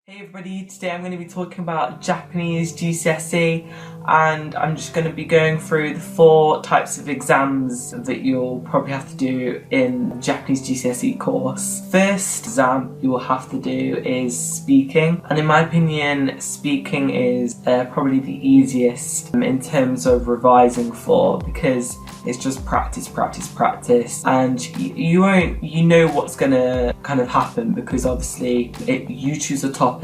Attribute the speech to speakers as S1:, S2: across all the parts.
S1: Hey everybody, today I'm going to be talking about Japanese GCSE and I'm just going to be going through the 4 types of exams that you'll probably have to do in the Japanese GCSE course. First exam you will have to do is speaking, and in my opinion speaking is probably the easiest in terms of revising for, because it's just practice and you know what's gonna kind of happen, because obviously you choose a topic.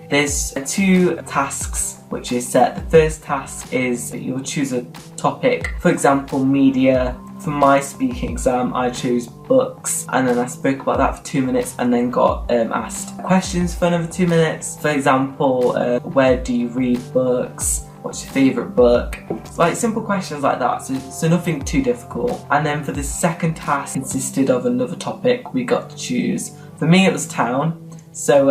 S1: There's 2 tasks which is set. The first task is that you'll choose a topic, for example media. For my speaking exam I chose books, and then I spoke about that for 2 minutes and then got asked questions for another 2 minutes. For example, where do you read books? What's your favourite book? Like simple questions like that, so nothing too difficult. And then for the second task consisted of another topic we got to choose. For me it was town, so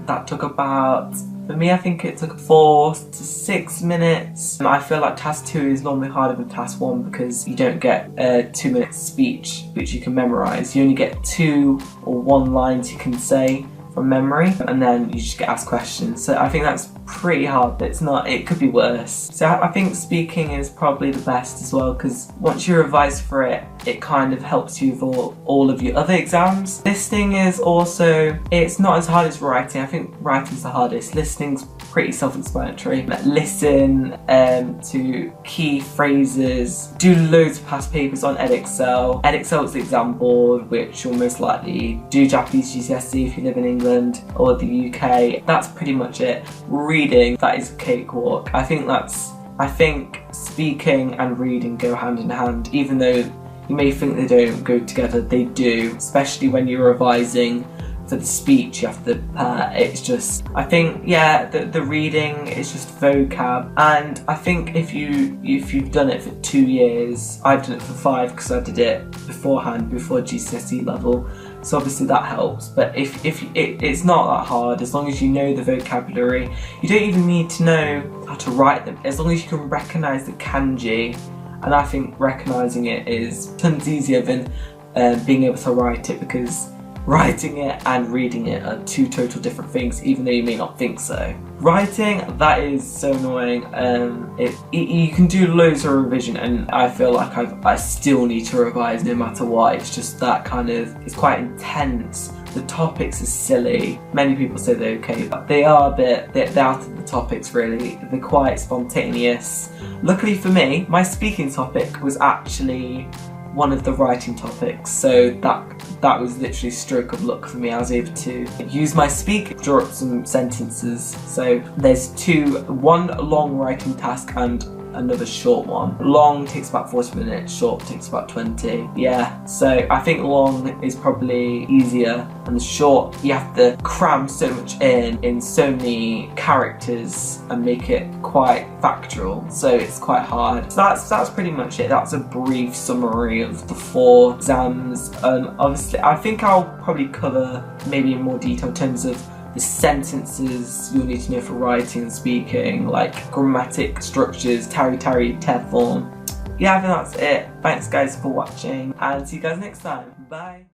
S1: that took about, for me I think it took 4 to 6 minutes. I feel like task 2 is normally harder than task 1 because you don't get a 2 minute speech which you can memorise. You only get 2 or 1 lines you can say from memory, and then you just get asked questions. So I think that's pretty hard, but it could be worse. So I think speaking is probably the best as well, because once you revise for it, it kind of helps you for all of your other exams. Listening is also, it's not as hard as writing. I think writing's the hardest. Listening's pretty self-explanatory. Listen to key phrases, do loads of past papers on Edexcel. Edexcel is the exam board which you'll most likely do Japanese GCSE if you live in England or the UK. That's pretty much it. Reading, that is a cakewalk. I think speaking and reading go hand in hand, even though you may think they don't go together, they do, especially when you're revising for the speech you have to prepare. It's just, I think, yeah, the reading is just vocab, and I think if you've done it for 2 years, I've done it for 5 because I did it beforehand, before GCSE level, so obviously that helps. But it's not that hard as long as you know the vocabulary. You don't even need to know how to write them, as long as you can recognise the kanji, and I think recognising it is tons easier than being able to write it, because writing it and reading it are 2 total different things, even though you may not think so. Writing, that is so annoying. You can do loads of revision, and I feel like I still need to revise no matter what. It's just that kind of, it's quite intense. The topics are silly. Many people say they're okay, but they are a bit, they're out of the topics really. They're quite spontaneous. Luckily for me, my speaking topic was actually one of the writing topics, so that was literally a stroke of luck for me. I was able to use my speak, draw up some sentences. So there's 2, one long writing task and another short one. Long takes about 40 minutes, short takes about 20. Yeah, so I think long is probably easier, and the short you have to cram so much in so many characters and make it quite factual, so it's quite hard. So that's pretty much it. That's a brief summary of the 4 exams. Obviously I think I'll probably cover maybe in more detail in terms of the sentences you'll need to know for writing and speaking, like grammatic structures, tari, te form. Yeah, I think that's it. Thanks guys for watching, and see you guys next time. Bye.